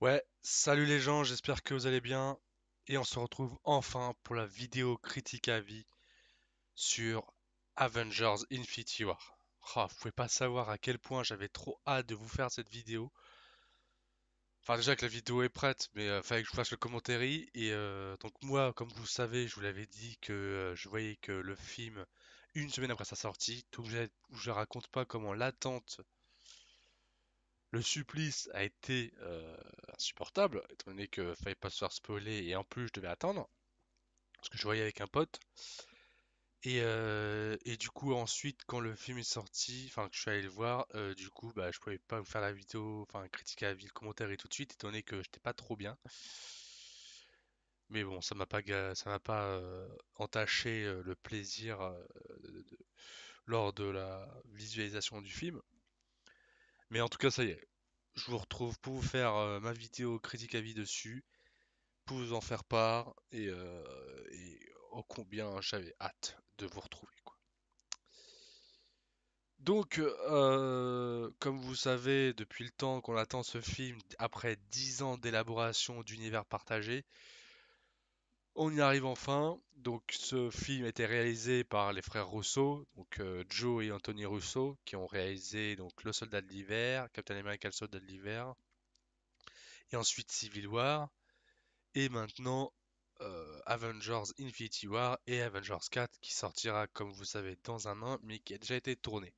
Ouais, salut les gens, j'espère que vous allez bien. Et on se retrouve enfin pour la vidéo critique à vie sur Avengers Infinity War. Oh, vous pouvez pas savoir à quel point j'avais trop hâte de vous faire cette vidéo. Enfin déjà que la vidéo est prête, mais fallait que je fasse le commentaire. Donc moi, comme vous le savez, je vous l'avais dit que je voyais que le film une semaine après sa sortie. Donc je raconte pas comment l'attente, le supplice a été insupportable, étant donné que fallait pas se faire spoiler et en plus je devais attendre, parce que je voyais avec un pote. Et du coup ensuite quand le film est sorti, enfin que je suis allé le voir, du coup bah je pouvais pas vous faire la vidéo, enfin critiquer la vie, le commentaire et tout de suite, étant donné que j'étais pas trop bien. Mais bon, ça m'a pas entaché le plaisir lors de la visualisation du film. Mais en tout cas ça y est, je vous retrouve pour vous faire ma vidéo critique à vie dessus, pour vous en faire part et oh combien j'avais hâte de vous retrouver quoi. Donc, comme vous savez, depuis le temps qu'on attend ce film, après 10 ans d'élaboration d'univers partagé, on y arrive enfin. Donc, ce film a été réalisé par les frères Russo, donc Joe et Anthony Russo, qui ont réalisé donc Le Soldat de l'hiver, Captain America, le Soldat de l'hiver, et ensuite Civil War. Et maintenant Avengers Infinity War et Avengers 4 qui sortira comme vous savez dans un an mais qui a déjà été tourné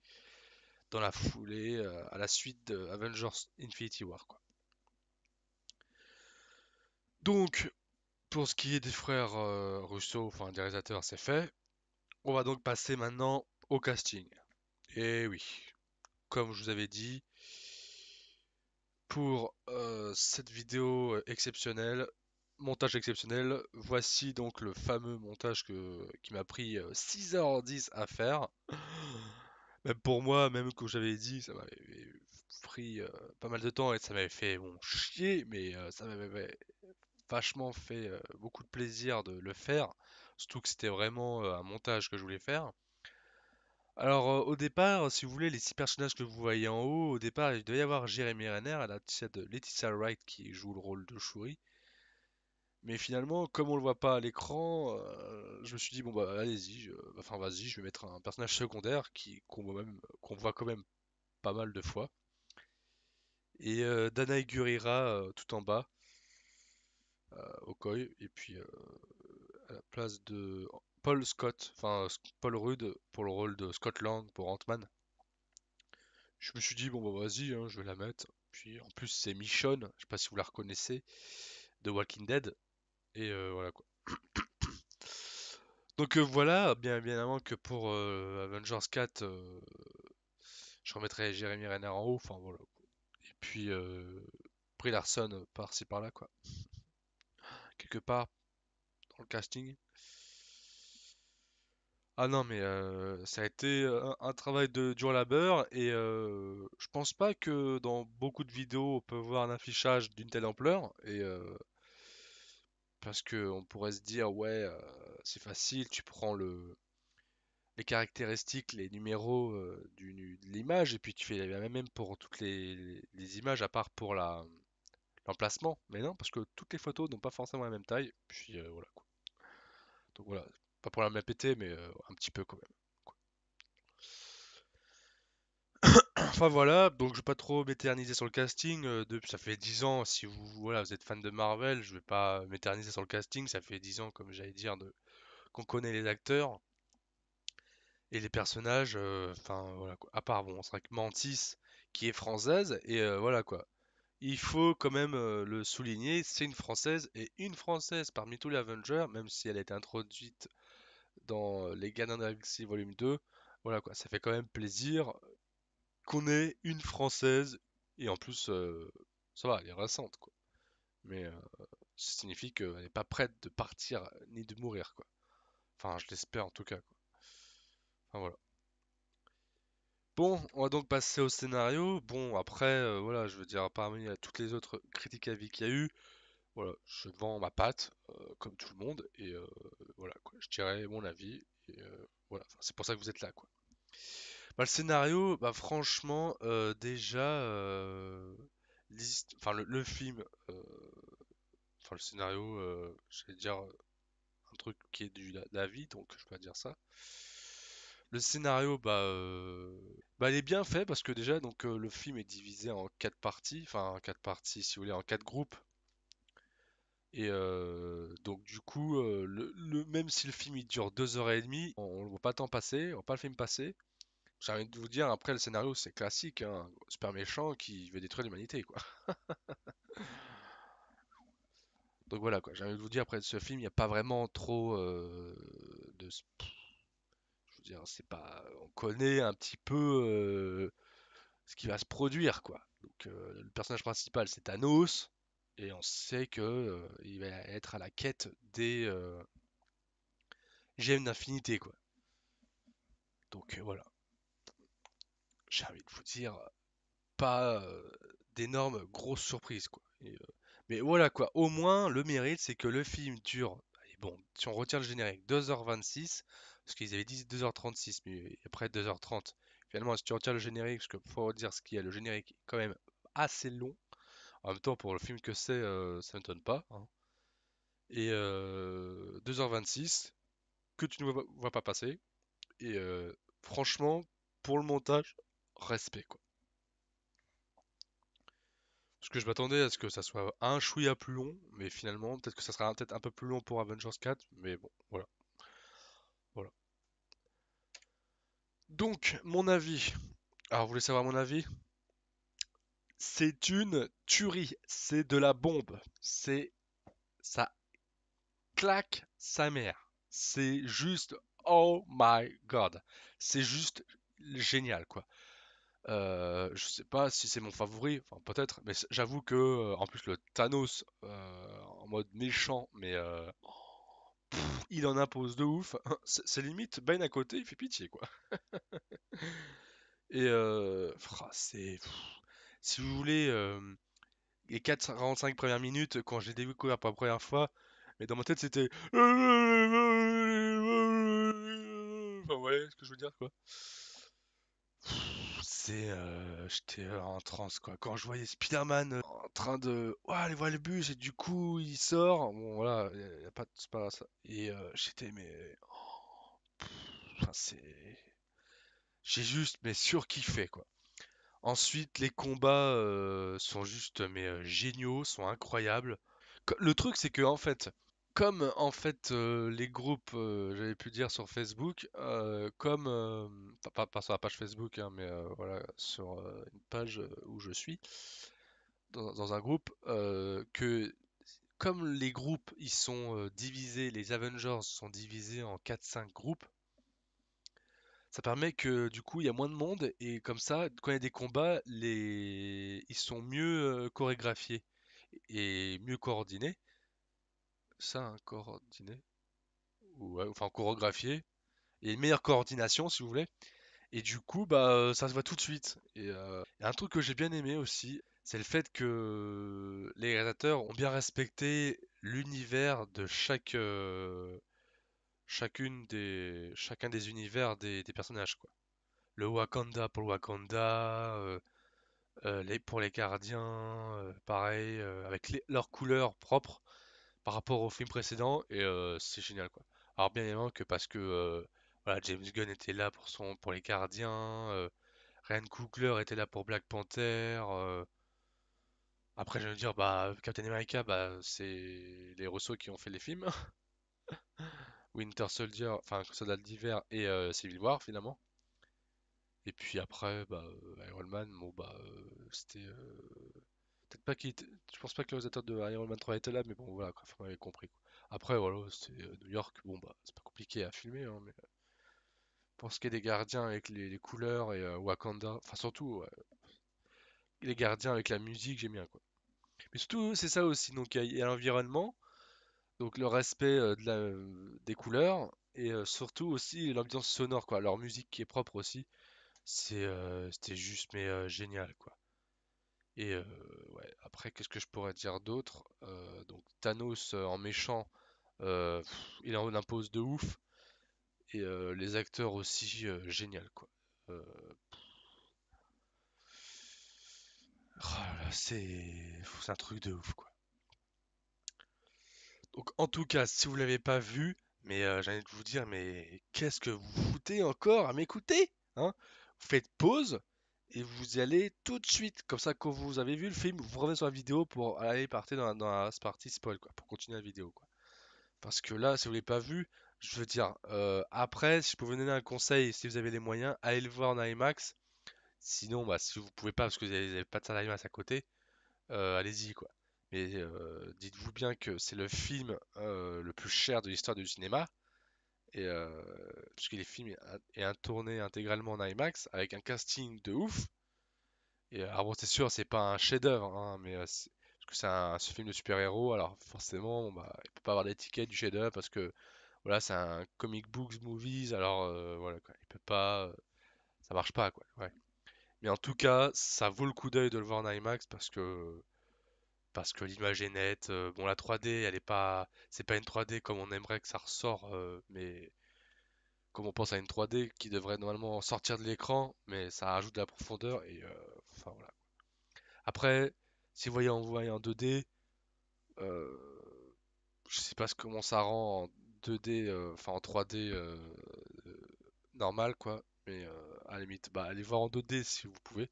dans la foulée à la suite de Avengers Infinity War quoi. Donc pour ce qui est des frères Russo, enfin des réalisateurs c'est fait. On va donc passer maintenant au casting. Et oui, comme je vous avais dit, pour cette vidéo exceptionnelle, montage exceptionnel, voici donc le fameux montage qui m'a pris 6h10 à faire. Même pour moi, même comme j'avais dit, ça m'avait pris pas mal de temps et ça m'avait fait bon, chier, mais ça m'avait vachement fait beaucoup de plaisir de le faire. Surtout que c'était vraiment un montage que je voulais faire. Alors au départ, si vous voulez, les 6 personnages que vous voyez en haut, au départ, il devait y avoir Jeremy Renner, à la tête de Laetitia Wright qui joue le rôle de Shuri. Mais finalement, comme on le voit pas à l'écran, je me suis dit bon bah allez-y, enfin vas-y, je vais mettre un personnage secondaire qu'on voit quand même pas mal de fois. Et Danae Gurira tout en bas, au koi, et puis à la place de Paul Scott, enfin Paul Rudd pour le rôle de Scott Lang pour Ant-Man. Je me suis dit bon bah vas-y, hein, je vais la mettre. Puis en plus c'est Michonne, je sais pas si vous la reconnaissez, de Walking Dead, et voilà quoi. Donc voilà, bien évidemment que pour Avengers 4, je remettrai Jeremy Renner en haut, enfin voilà. Et puis Brie Larson par-ci par-là quoi, quelque part dans le casting. Ah non mais ça a été un travail de dur labeur et je pense pas que dans beaucoup de vidéos on peut voir un affichage d'une telle ampleur et parce que on pourrait se dire ouais c'est facile, tu prends les caractéristiques, les numéros de l'image, et puis tu fais la même pour toutes les images, à part pour l'emplacement. Mais non, parce que toutes les photos n'ont pas forcément la même taille. Puis voilà quoi. Donc voilà, pas pour la même péter, mais un petit peu quand même, quoi. Enfin voilà, donc je vais pas trop m'éterniser sur le casting. Ça fait 10 ans, si voilà, vous êtes fan de Marvel, je vais pas m'éterniser sur le casting. Ça fait 10 ans, comme j'allais dire, qu'on connaît les acteurs et les personnages. Enfin voilà quoi. À part bon, c'est vrai que Mantis qui est française et voilà quoi. Il faut quand même le souligner, c'est une française et une française parmi tous les Avengers, même si elle a été introduite dans les Gardiens de la Galaxie Volume 2. Voilà quoi, ça fait quand même plaisir qu'on ait une française et en plus ça va, elle est récente quoi. Mais ça signifie qu'elle n'est pas prête de partir ni de mourir quoi. Enfin, je l'espère en tout cas quoi. Enfin voilà. Bon, on va donc passer au scénario. Bon, après, voilà, je veux dire, parmi toutes les autres critiques à vie qu'il y a eu, voilà, je vends ma patte, comme tout le monde, et voilà, quoi, je dirais mon avis, et voilà, enfin, c'est pour ça que vous êtes là, quoi. Bah, le scénario, bah, franchement, déjà, enfin le film, enfin le scénario, j'allais dire un truc qui est du la vie, donc je peux pas dire ça. Le scénario, bah il est bien fait parce que déjà donc le film est divisé en quatre parties, enfin en quatre parties si vous voulez, en quatre groupes. Et donc du coup, même si le film il dure 2 heures et demie, on ne voit pas le temps passer, on voit pas le film passer. J'ai envie de vous dire, après le scénario c'est classique, hein, un super méchant qui veut détruire l'humanité quoi. Donc voilà quoi, j'ai envie de vous dire, après ce film il n'y a pas vraiment trop je veux dire, c'est pas, on connaît un petit peu ce qui va se produire quoi. Donc le personnage principal c'est Thanos et on sait que il va être à la quête des gemmes d'infinité quoi. Donc voilà, j'ai envie de vous dire, pas d'énormes grosses surprises quoi. Mais voilà quoi, au moins le mérite c'est que le film dure, allez, bon, si on retient le générique, 2h26, parce qu'ils avaient dit 2h36, mais après 2h30. Finalement, si tu retiens le générique, parce qu'il faut dire ce qu'il y a, le générique est quand même assez long. En même temps, pour le film que c'est, ça ne m'étonne pas, hein. Et 2h26, que tu ne vois pas passer. Et franchement, pour le montage, respect quoi. Parce que je m'attendais à ce que ça soit un chouïa plus long, mais finalement, peut-être que ça sera peut-être un peu plus long pour Avengers 4, mais bon, voilà. Voilà. Donc, mon avis. Alors, vous voulez savoir mon avis? C'est une tuerie, c'est de la bombe, c'est ça claque sa mère. C'est juste oh my god, c'est juste génial quoi. Je sais pas si c'est mon favori, enfin peut-être, mais j'avoue que en plus le Thanos en mode méchant, mais il en impose de ouf. C'est limite Ben à côté, il fait pitié quoi. Et si vous voulez, les 45 premières minutes quand j'ai découvert pour la première fois, mais dans ma tête c'était. Enfin, ouais, ce que je veux dire quoi. J'étais en transe quoi. Quand je voyais Spider-Man en train de, oh, aller voir le bus et du coup il sort. Bon voilà, y a pas, c'est pas ça. Et j'étais mais, enfin j'ai juste mais surkiffé quoi. Ensuite les combats sont juste mais géniaux, sont incroyables. Le truc c'est que en fait, comme en fait les groupes, j'avais pu dire sur Facebook, comme pas sur la page Facebook, hein, mais voilà sur une page où je suis dans un groupe, que comme les groupes ils sont divisés, les Avengers sont divisés en 4-5 groupes, ça permet que du coup il y a moins de monde et comme ça quand il y a des combats, ils sont mieux chorégraphiés et mieux coordonnés. Ça, un coordonné ou ouais, enfin chorégraphié. Il y a une meilleure coordination si vous voulez. Et du coup, ça se voit tout de suite. Et un truc que j'ai bien aimé aussi, c'est le fait que les réalisateurs ont bien respecté l'univers de chacun des univers des personnages, quoi. Le Wakanda pour le Wakanda, pour les gardiens, pareil, avec leurs couleurs propres par rapport au film précédent, et c'est génial, quoi. Alors bien évidemment que parce que voilà, James Gunn était là pour les gardiens, Ryan Coogler était là pour Black Panther. Après, je veux dire, Captain America, c'est les Russo qui ont fait les films. Winter Soldier, enfin, Soldat d'hiver et Civil War, finalement. Et puis après, Iron Man, bon, c'était. Peut-être pas qu'il était. Je pense pas que le réalisateur de Iron Man 3 était là, mais bon, voilà, quoi, vous m'avez compris, quoi. Après, voilà, c'était New York, bon, c'est pas compliqué à filmer, hein, mais pour ce qui est des gardiens avec les couleurs et Wakanda, enfin, surtout, ouais, les gardiens avec la musique, j'aime bien, quoi. Mais surtout, c'est ça aussi. Donc, il y a l'environnement, donc le respect des couleurs, et surtout aussi l'ambiance sonore, quoi. Leur musique qui est propre aussi. C'était juste, mais génial, quoi. Et ouais, après, qu'est-ce que je pourrais dire d'autre? Donc, Thanos en méchant, il en impose de ouf. Et les acteurs aussi, génial, quoi. Euh, Oh là là, c'est un truc de ouf, quoi. Donc, en tout cas, si vous l'avez pas vu, mais j'ai envie de vous dire, mais qu'est-ce que vous foutez encore à m'écouter? Hein? Vous faites pause et vous y allez tout de suite. Comme ça, quand vous avez vu le film, vous revenez sur la vidéo pour aller partir dans la partie spoil, quoi, pour continuer la vidéo, quoi. Parce que là, si vous l'avez pas vu, je veux dire, après, si je peux vous donner un conseil, si vous avez les moyens, allez le voir en IMAX. Sinon, bah, si vous pouvez pas, parce que vous avez pas de salle IMAX à côté, allez-y quoi. Mais dites-vous bien que c'est le film le plus cher de l'histoire du cinéma, et puisque les films est tourné intégralement en IMAX avec un casting de ouf. Et alors bon, c'est sûr, c'est pas un chef-d'œuvre, hein, mais parce que c'est un film de super-héros, alors forcément, bon, bah, il peut pas avoir d'étiquette du chef-d'œuvre parce que voilà, c'est un comic books movies, alors voilà quoi, il peut pas, ça marche pas quoi. Ouais. Mais en tout cas, ça vaut le coup d'œil de le voir en IMAX parce que l'image est nette. Bon, la 3D, elle est pas, c'est pas une 3D comme on aimerait que ça ressort, mais comme on pense à une 3D qui devrait normalement sortir de l'écran, mais ça rajoute de la profondeur et enfin voilà. Après, si vous voyez en 2D, euh, je sais pas comment ça rend en 2D, enfin en 3D euh, normal quoi, mais à la limite, bah allez voir en 2D si vous pouvez.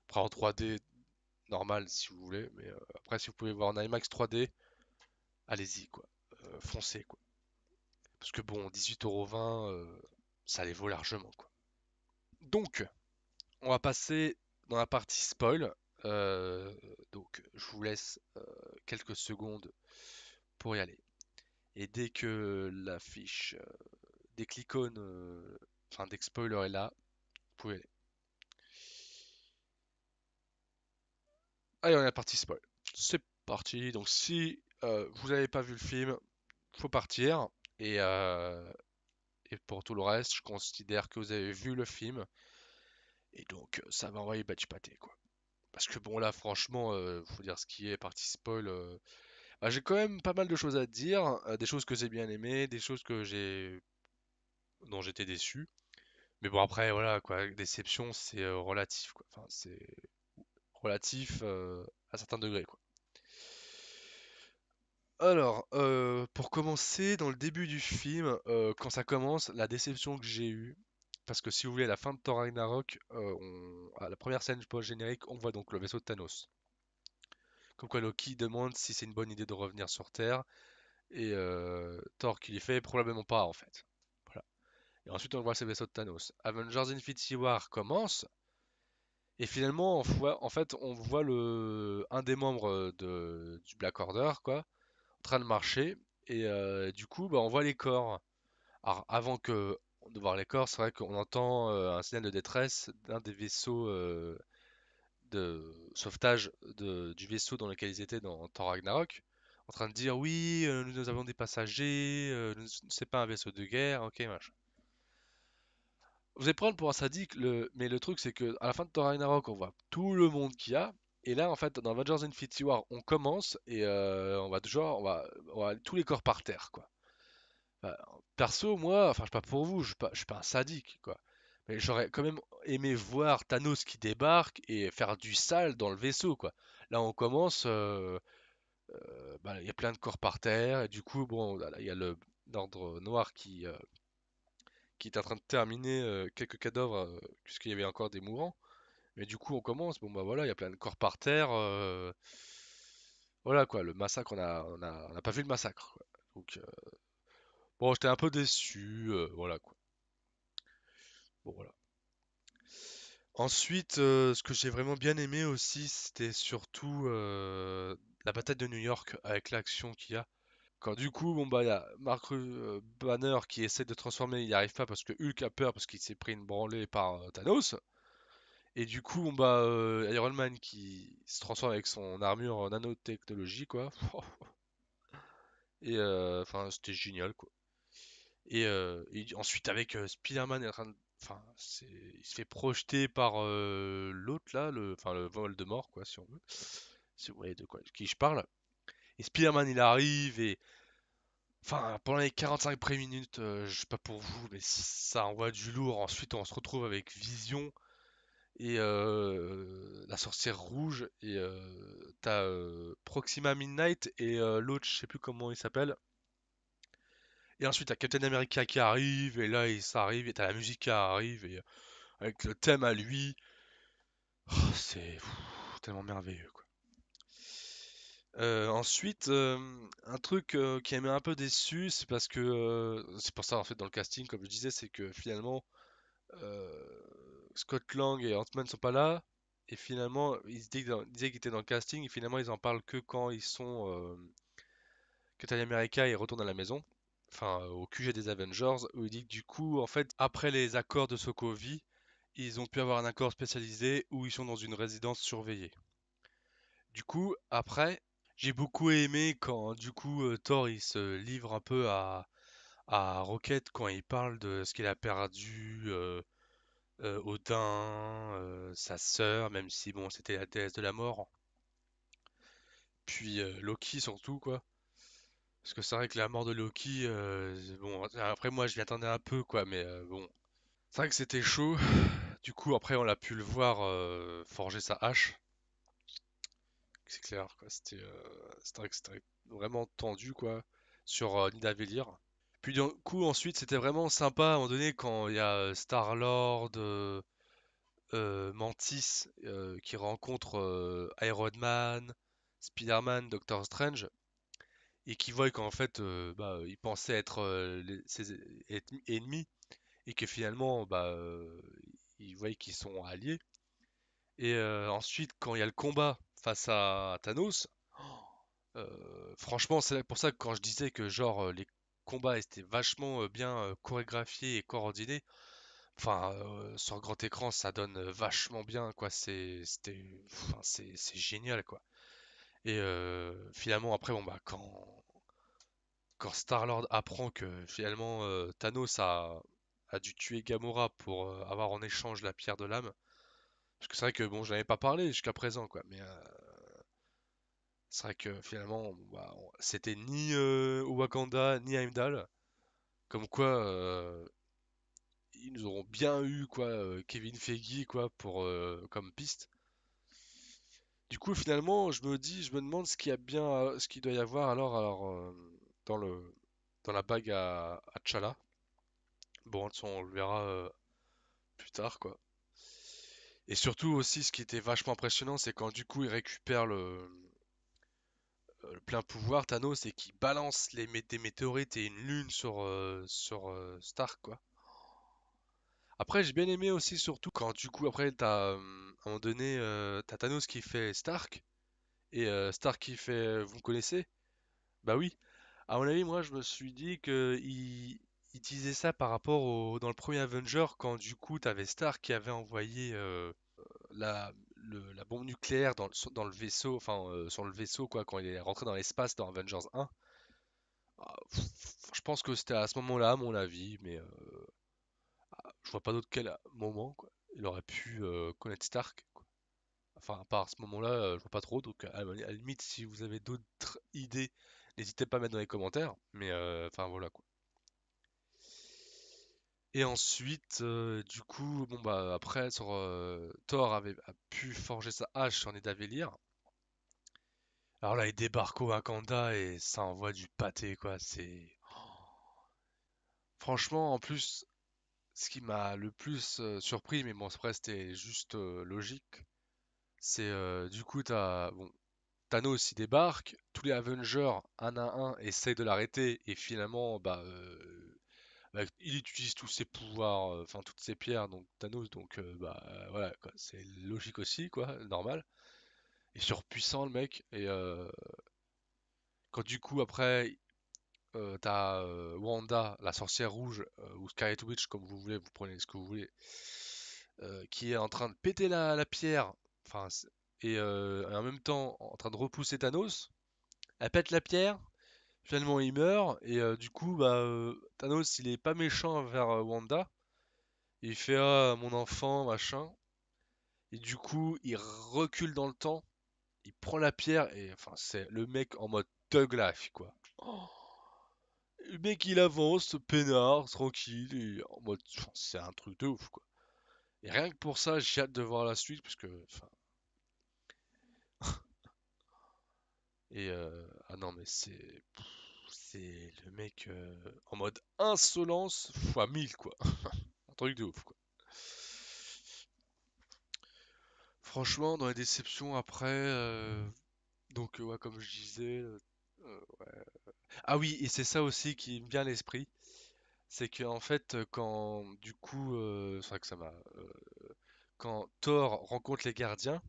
Après en 3D normal si vous voulez, mais après si vous pouvez voir en IMAX 3D, allez-y quoi. Foncez quoi. Parce que bon, 18,20€, ça les vaut largement quoi. Donc, on va passer dans la partie spoil. Euh, donc, je vous laisse quelques secondes pour y aller. Et dès que la fiche, dès que l'icône, enfin dès que spoiler est là, vous pouvez y aller. Allez, on est à la partie spoil. C'est parti. Donc, si vous n'avez pas vu le film, faut partir. Et, euh, et pour tout le reste, je considère que vous avez vu le film. Et donc, ça va envoyer batch pâté, quoi. Parce que bon, là, franchement, faut dire ce qui est, partie spoil. Bah, j'ai quand même pas mal de choses à dire. Des choses que j'ai bien aimées, des choses dont j'étais déçu. Mais bon, après, voilà, quoi. Déception, c'est relatif, quoi. Enfin, c'est relatif à certains degrés, quoi. Alors, pour commencer, dans le début du film, quand ça commence, la déception que j'ai eue, parce que si vous voulez, à la fin de Thor Ragnarok, à la première scène post-générique, on voit donc le vaisseau de Thanos. Comme quoi Loki demande si c'est une bonne idée de revenir sur Terre, et Thor qui lui fait probablement pas en fait. Voilà. Et ensuite on voit ce vaisseau de Thanos. Avengers Infinity War commence, et finalement en fait on voit un des membres du Black Order quoi, en train de marcher, et du coup bah, on voit les corps. Alors avant de voir les corps, c'est vrai qu'on entend un signal de détresse d'un des vaisseaux de sauvetage du vaisseau dans lequel ils étaient dans Thor Ragnarok, en train de dire oui, nous avons des passagers, c'est pas un vaisseau de guerre, ok, machin. Vous allez prendre pour un sadique, mais le truc c'est que à la fin de Thor Ragnarok, on voit tout le monde qu'il y a, et là en fait dans Avengers Infinity War, on commence et on va tous les corps par terre, quoi. Bah, perso, moi, enfin, je sais pas pour vous, je suis pas un sadique, quoi. Mais j'aurais quand même aimé voir Thanos qui débarque et faire du sale dans le vaisseau, quoi. Là, on commence, bah, il y a plein de corps par terre, et du coup, bon, là, il y a l'ordre noir qui est en train de terminer quelques cadavres, puisqu'il y avait encore des mourants. Mais du coup, on commence, bon, bah voilà, il y a plein de corps par terre. Voilà, quoi, le massacre, on n'a pas vu le massacre, quoi. Donc, bon, j'étais un peu déçu, voilà, quoi. Bon, voilà. Ensuite, ce que j'ai vraiment bien aimé aussi, c'était surtout la bataille de New York avec l'action qu'il y a. Quand du coup, bon bah, il y a Mark Banner qui essaie de transformer, il n'y arrive pas parce que Hulk a peur parce qu'il s'est pris une branlée par Thanos. Et du coup, bon bah, Iron Man qui se transforme avec son armure en nanotechnologie, quoi. Et enfin, c'était génial, quoi. Et ensuite, avec Spider-Man, enfin, il se fait projeter par l'autre là, enfin le Voldemort, quoi, si on veut. Si vous voyez de quoi, de qui je parle. Et Spider-Man, il arrive et, enfin, pendant les 45 premières minutes, je sais pas pour vous, mais ça envoie du lourd. Ensuite, on se retrouve avec Vision et la sorcière rouge, et t'as Proxima Midnight et l'autre, je sais plus comment il s'appelle. Et ensuite t'as Captain America qui arrive, et là ça arrive, et t'as la musique qui arrive, et avec le thème à lui. C'est tellement merveilleux, quoi. Ensuite, un truc qui m'a un peu déçu, c'est parce que c'est pour ça en fait dans le casting, comme je disais, c'est que finalement Scott Lang et Ant-Man sont pas là, et finalement ils disaient qu'ils étaient dans le casting, et finalement ils en parlent que quand ils sont Captain America et retourne à la maison, enfin au QG des Avengers, où il dit que du coup en fait après les accords de Sokovie, ils ont pu avoir un accord spécialisé où ils sont dans une résidence surveillée. Du coup, après, j'ai beaucoup aimé quand du coup Thor il se livre un peu à Rocket quand il parle de ce qu'il a perdu, Odin, sa sœur, même si bon c'était la déesse de la mort, puis Loki surtout quoi. Parce que c'est vrai que la mort de Loki, bon après moi je m'y attendais un peu quoi, mais bon. C'est vrai que c'était chaud. Du coup après on l'a pu le voir forger sa hache. C'est clair quoi. C'était vrai que c'était vraiment tendu quoi sur Nidavellir. Puis du coup ensuite c'était vraiment sympa à un moment donné quand il y a Star-Lord, Mantis qui rencontre Iron Man, Spider-Man, Doctor Strange, et qui voit qu'en fait ils pensaient être ses ennemis, et que finalement ils voient qu'ils sont alliés. Et ensuite quand il y a le combat face à Thanos, franchement, c'est pour ça que quand je disais que genre les combats étaient vachement bien chorégraphiés et coordonnés, enfin sur grand écran ça donne vachement bien quoi. C'est génial quoi. Et finalement après bon bah quand Star-Lord apprend que finalement Thanos a dû tuer Gamora pour avoir en échange la pierre de l'âme, parce que c'est vrai que bon, je n'avais pas parlé jusqu'à présent quoi, mais c'est vrai que finalement, bah, c'était ni Wakanda ni Heimdall. Comme quoi, ils nous auront bien eu quoi, Kevin Feige quoi pour comme piste. Du coup, finalement, je me demande ce qu'il y a bien, ce qu'il doit y avoir alors dans dans la bague à T'Challa. Bon, de toute façon, on le verra plus tard quoi. Et surtout aussi, ce qui était vachement impressionnant, c'est quand du coup il récupère le plein pouvoir Thanos et qui balance des météorites et une lune sur Stark quoi. Après j'ai bien aimé aussi surtout quand du coup après t'as à un moment donné t'as Thanos qui fait Stark, et Stark qui fait vous me connaissez? Bah oui. À mon avis moi je me suis dit que il disait ça par rapport au dans le premier Avenger quand du coup t'avais Stark qui avait envoyé la bombe nucléaire dans le vaisseau, enfin sur le vaisseau quoi, quand il est rentré dans l'espace dans Avengers 1. Ah, je pense que c'était à ce moment-là, à mon avis, mais je vois pas d'autre quel moment quoi. Il aurait pu connaître Stark, quoi. Enfin, à part ce moment-là, je vois pas trop. Donc, à la limite, si vous avez d'autres idées, n'hésitez pas à mettre dans les commentaires. Mais enfin, voilà quoi. Et ensuite, du coup, bon bah après, Thor a pu forger sa hache sur Nidavellir. Alors là, il débarque au Wakanda et ça envoie du pâté, quoi. Franchement, en plus, ce qui m'a le plus surpris, mais bon, après, c'était juste logique, c'est du coup, bon, Thanos, il débarque, tous les Avengers, un à un, essayent de l'arrêter, et finalement, il utilise tous ses pouvoirs, enfin, toutes ses pierres, donc Thanos, donc, voilà, quoi. C'est logique aussi, quoi, normal. Et surpuissant, le mec, et quand du coup, après, t'as Wanda, la sorcière rouge, ou Scarlet Witch, comme vous voulez, vous prenez ce que vous voulez, qui est en train de péter la pierre, enfin, et en même temps en train de repousser Thanos. Elle pète la pierre, finalement il meurt, et du coup, Thanos il est pas méchant envers Wanda. Il fait ah mon enfant, machin. Et du coup, il recule dans le temps, il prend la pierre, et enfin, c'est le mec en mode Thug Life, quoi. Oh, le mec il avance, peinard, tranquille, et en mode, enfin, c'est un truc de ouf quoi. Et rien que pour ça, j'ai hâte de voir la suite, parce que, enfin, ah non, mais c'est le mec en mode insolence fois 1000 quoi. Un truc de ouf, quoi. Franchement, dans les déceptions après, donc ouais, comme je disais, ouais. Ah oui, et c'est ça aussi qui me vient à l'esprit, c'est que en fait, quand du coup, c'est vrai que ça m'a, quand Thor rencontre les gardiens,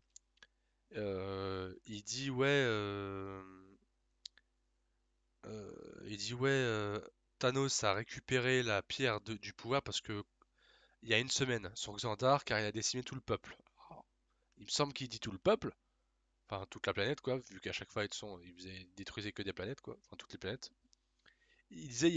il dit ouais, il dit ouais, Thanos a récupéré la pierre du pouvoir parce que il y a une semaine sur Xandar car il a décimé tout le peuple. Alors, il me semble qu'il dit tout le peuple, enfin toute la planète quoi, vu qu'à chaque fois il détruisait que des planètes quoi, enfin toutes les planètes. Il disait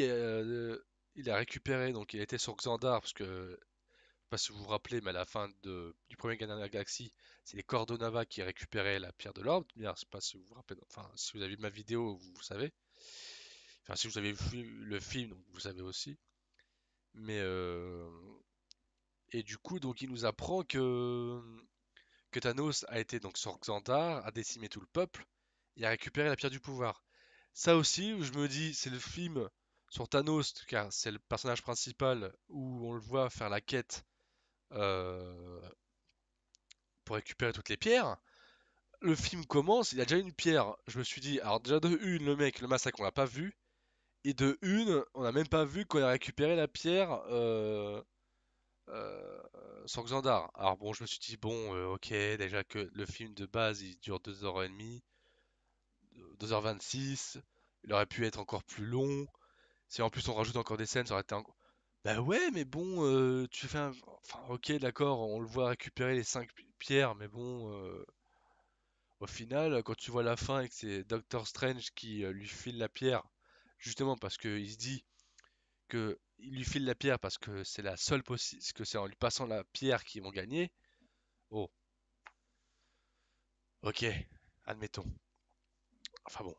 il a récupéré, donc il était sur Xandar parce que, je sais pas si vous vous rappelez, mais à la fin du premier Gardien de la Galaxie, c'est les Cordonava qui récupéraient la pierre de l'ordre. Bien, je sais pas si vous vous rappelez, enfin si vous avez vu ma vidéo, vous savez. Enfin si vous avez vu le film, donc vous savez aussi. Mais et du coup, donc il nous apprend que Thanos a été donc sur Xandar, a décimé tout le peuple et a récupéré la pierre du pouvoir. Ça aussi, je me dis, c'est le film sur Thanos, car c'est le personnage principal où on le voit faire la quête euh, pour récupérer toutes les pierres. Le film commence, il a déjà une pierre. Je me suis dit, alors déjà de une, le mec, le massacre, on l'a pas vu. Et de une, on n'a même pas vu qu'on a récupéré la pierre euh, sur Xandar. Alors bon, je me suis dit, bon, ok, déjà que le film de base, il dure 2h30, 2h26, il aurait pu être encore plus long. Si en plus on rajoute encore des scènes, ça aurait été encore... Bah ouais, mais bon, tu fais un... Enfin, ok, d'accord, on le voit récupérer les 5 pierres, mais bon, au final, quand tu vois la fin et que c'est Doctor Strange qui lui file la pierre, justement parce qu'il se dit que il lui file la pierre parce que c'est la seule possible, que c'est en lui passant la pierre qu'ils vont gagner. Oh, ok, admettons. Enfin bon.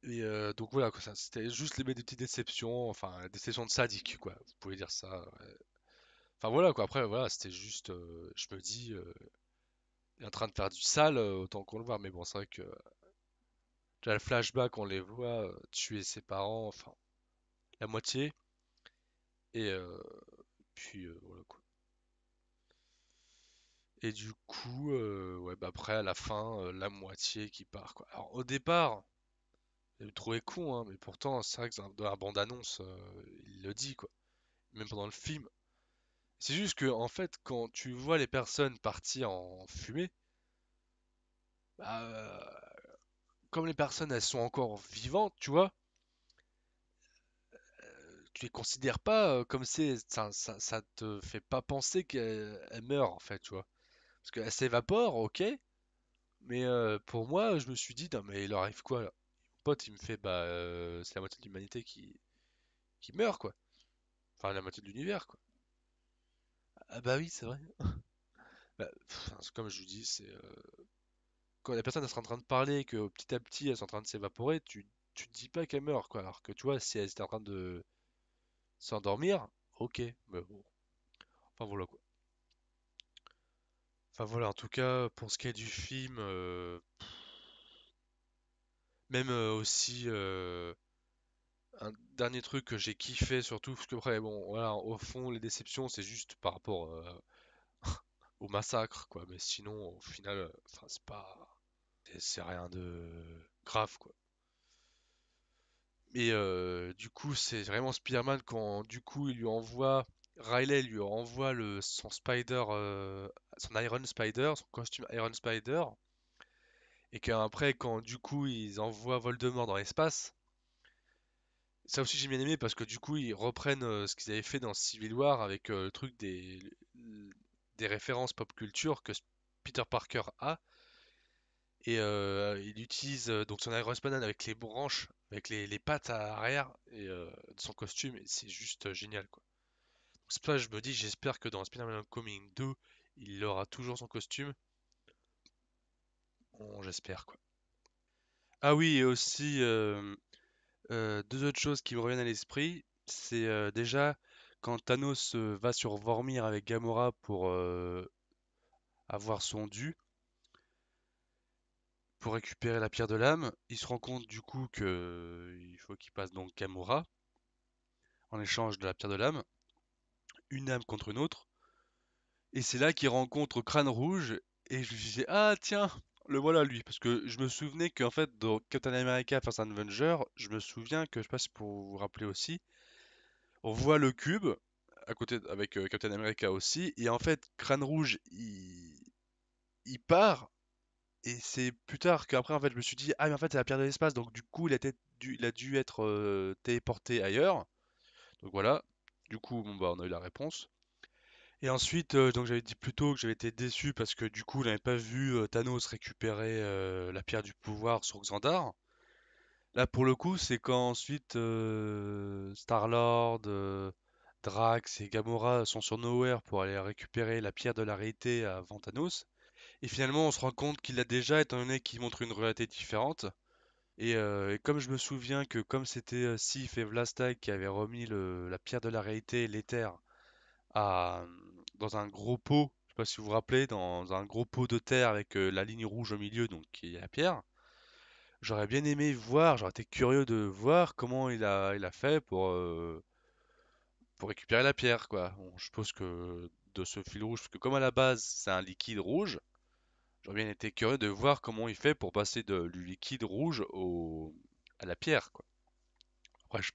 Et donc voilà, quoi, ça, c'était juste des petites déceptions, enfin, des déceptions de sadique, quoi. Vous pouvez dire ça. Ouais. Enfin voilà, quoi. Après, voilà, c'était juste, je me dis, il est en train de faire du sale, autant qu'on le voit. Mais bon, c'est vrai que déjà le flashback, on les voit tuer ses parents, enfin, la moitié. Et puis voilà, quoi. Et du coup, ouais, bah après, à la fin, la moitié qui part, quoi. Alors au départ, j'ai trouvé con, hein, mais pourtant, c'est vrai que dans la bande-annonce, il le dit, quoi. Même pendant le film. C'est juste que, en fait, quand tu vois les personnes partir en fumée, bah, comme les personnes elles sont encore vivantes, tu vois, tu les considères pas comme si ça te fait pas penser qu'elles meurent en fait, tu vois. Parce qu'elles s'évaporent, ok, mais pour moi, je me suis dit, non mais il leur arrive quoi là? Mon pote, il me fait, bah, c'est la moitié de l'humanité qui meurt, quoi. Enfin, la moitié de l'univers, quoi. Ah bah oui, c'est vrai. Bah, comme je vous dis, c'est quand la personne elle est en train de parler et que petit à petit elles sont en train de s'évaporer, tu te dis pas qu'elle meurt, quoi. Alors que tu vois, si elle était en train de s'endormir, ok, mais bon, enfin voilà quoi. Enfin voilà, en tout cas, pour ce qui est du film, même aussi un dernier truc que j'ai kiffé surtout, parce que après, bon, voilà, au fond, les déceptions, c'est juste par rapport au massacre, quoi. Mais sinon, au final, enfin, c'est rien de grave, quoi. Et du coup, c'est vraiment Spider-Man quand du coup il lui envoie Riley lui envoie son Spider, son Iron Spider, son costume Iron Spider, et qu'après quand du coup ils envoient Voldemort dans l'espace, ça aussi j'ai bien aimé parce que du coup ils reprennent ce qu'ils avaient fait dans Civil War avec le truc des références pop culture que Peter Parker a, et il utilise donc son Iron Spider avec les branches, avec les pattes à arrière et de son costume, et c'est juste génial quoi. C'est pour ça que je me dis, j'espère que dans Spider-Man Homecoming 2, il aura toujours son costume. Bon, j'espère quoi. Ah oui, et aussi deux autres choses qui me reviennent à l'esprit. C'est déjà quand Thanos va sur Vormir avec Gamora pour avoir son dû, pour récupérer la pierre de l'âme, il se rend compte du coup que il faut qu'il passe donc Gamora en échange de la pierre de l'âme, une âme contre une autre. Et c'est là qu'il rencontre Crâne Rouge et je lui disais ah tiens le voilà lui parce que je me souvenais qu'en fait dans Captain America First Avenger je me souviens que je sais pas si pour vous rappeler aussi on voit le cube à côté avec Captain America aussi et en fait Crâne Rouge il part et c'est plus tard qu'après en fait je me suis dit ah mais en fait c'est la pierre de l'espace donc du coup il a dû être téléporté ailleurs donc voilà du coup bon bah on a eu la réponse. Et ensuite, donc j'avais dit plus tôt que j'avais été déçu parce que du coup, on n'avait pas vu Thanos récupérer la pierre du pouvoir sur Xandar. Là, pour le coup, c'est quand ensuite Star-Lord, Drax et Gamora sont sur Nowhere pour aller récupérer la pierre de la réalité avant Thanos. Et finalement, on se rend compte qu'il l'a déjà, étant donné qu'il montre une réalité différente. Et comme je me souviens que comme c'était Sif et Vlastag qui avaient remis la pierre de la réalité, l'éther, à, dans un gros pot, je sais pas si vous vous rappelez, dans un gros pot de terre avec la ligne rouge au milieu, donc qui est la pierre. J'aurais bien aimé voir, j'aurais été curieux de voir comment il a fait pour récupérer la pierre, quoi. Bon, je suppose que de ce fil rouge, parce que comme à la base c'est un liquide rouge, j'aurais bien été curieux de voir comment il fait pour passer du liquide rouge à la pierre, quoi. Après, je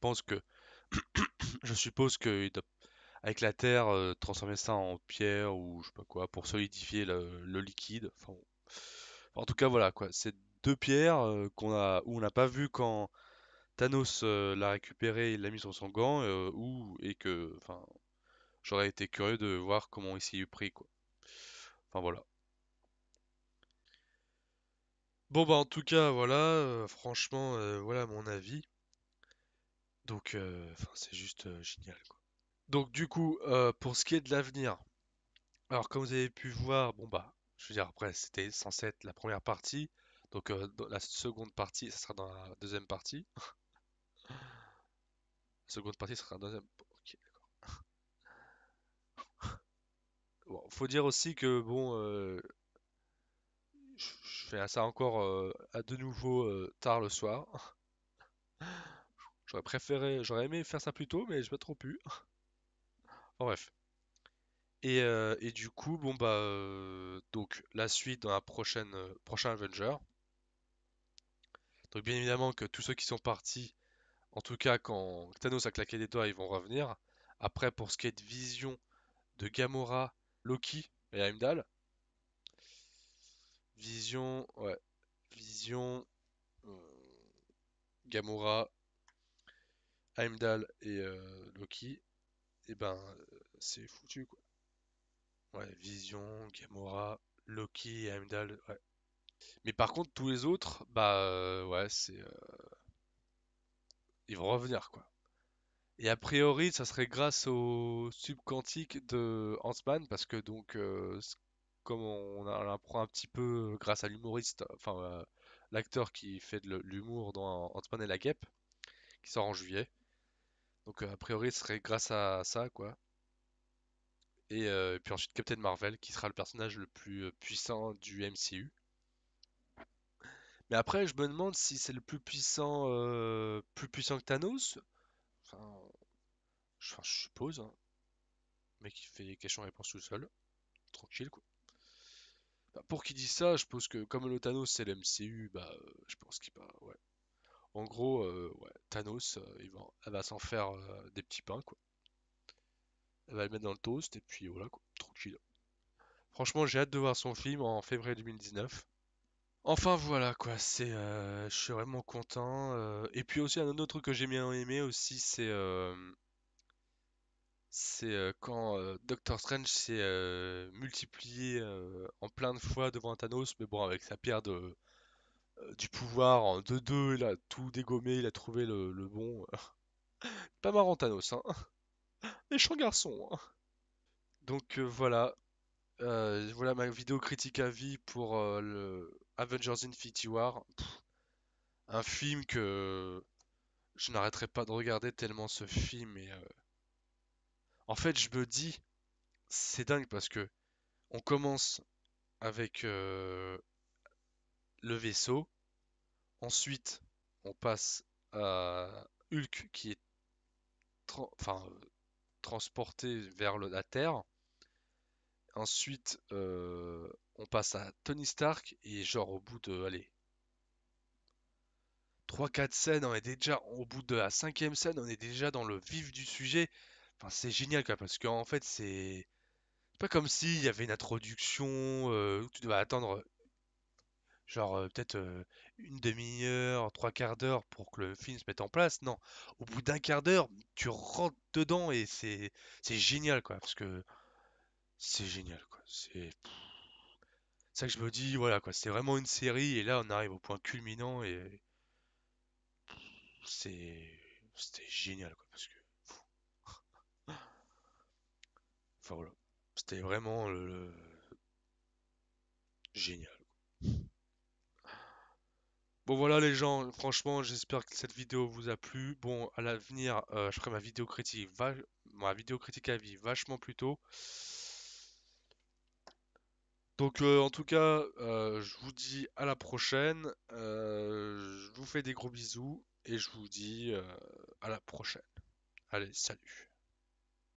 suppose que avec la terre, transformer ça en pierre ou je sais pas quoi pour solidifier le liquide. Enfin, bon. En tout cas, voilà quoi. C'est deux pierres où on n'a pas vu quand Thanos l'a récupéré et l'a mis sur son gant, et que, enfin, j'aurais été curieux de voir comment il s'y est pris quoi. Enfin voilà. Bon bah en tout cas voilà, franchement voilà mon avis. Donc enfin c'est juste génial quoi. Donc du coup pour ce qui est de l'avenir. Alors, comme vous avez pu voir, bon bah, je veux dire, après, c'était censé être la première partie. Donc, dans la seconde partie, ça sera dans la deuxième partie. La seconde partie sera dans la deuxième. Ok. Bon, faut dire aussi que, bon, je fais ça encore à de nouveau tard le soir. J'aurais aimé faire ça plus tôt, mais j'ai pas trop pu. Bon, bref. Et du coup, bon bah, donc la suite dans la prochain Avenger. Donc, bien évidemment que tous ceux qui sont partis. En tout cas, quand Thanos a claqué des doigts, ils vont revenir. Après, pour ce qui est de vision de Gamora, Loki et Heimdall, Vision, ouais, Vision, Gamora, Heimdall et Loki, et ben c'est foutu quoi. Ouais, Vision, Gamora, Loki et Heimdall, ouais. Mais par contre, tous les autres, bah ouais, ils vont revenir quoi. Et a priori, ça serait grâce au subquantique de Ant-Man, parce que donc, comme on apprend un petit peu grâce à l'humoriste, enfin l'acteur qui fait de l'humour dans Ant-Man et la Guêpe, qui sort en juillet. Donc a priori, ce serait grâce à ça, quoi. Et puis ensuite Captain Marvel, qui sera le personnage le plus puissant du MCU. Mais après, je me demande si c'est le plus puissant que Thanos. Enfin, je suppose, hein. Le mec, il fait questions-réponses tout seul, tranquille, quoi. Bah, pour qu'il dise ça, je pense que comme le Thanos c'est le MCU, bah je pense qu'il va ouais. En gros, ouais, Thanos, elle va s'en faire des petits pains quoi. Elle va le mettre dans le toast et puis voilà quoi, tranquille. Franchement, j'ai hâte de voir son film en février 2019. Enfin voilà quoi, je suis vraiment content. Et puis aussi un autre truc que j'ai bien aimé aussi, c'est quand Doctor Strange s'est multiplié en plein de fois devant Thanos, mais bon avec sa pierre du pouvoir en 2-2, il a tout dégommé, il a trouvé le bon. Pas marrant Thanos, hein. Méchant garçon, hein. Donc voilà. Voilà ma vidéo critique à vie pour le Avengers Infinity War. Un film que je n'arrêterai pas de regarder tellement ce film En fait, je me dis, c'est dingue parce que on commence avec le vaisseau, ensuite on passe à Hulk qui est enfin, transporté vers la Terre, ensuite on passe à Tony Stark et genre au bout de, allez, trois quatre scènes, on est déjà au bout de la cinquième scène, on est déjà dans le vif du sujet. Enfin, c'est génial quoi, parce qu'en fait c'est pas comme s'il y avait une introduction où tu dois attendre genre peut-être une demi-heure, trois quarts d'heure pour que le film se mette en place. Non, au bout d'un quart d'heure, tu rentres dedans et c'est génial quoi, parce que c'est génial quoi. C'est ça que je me dis, voilà quoi, c'est vraiment une série et là on arrive au point culminant et c'est c'était génial quoi, parce que enfin voilà, c'était vraiment génial. Bon voilà les gens, franchement j'espère que cette vidéo vous a plu. Bon à l'avenir je ferai ma vidéo critique à vie vachement plus tôt. Donc en tout cas je vous dis à la prochaine. Je vous fais des gros bisous et je vous dis à la prochaine. Allez, salut.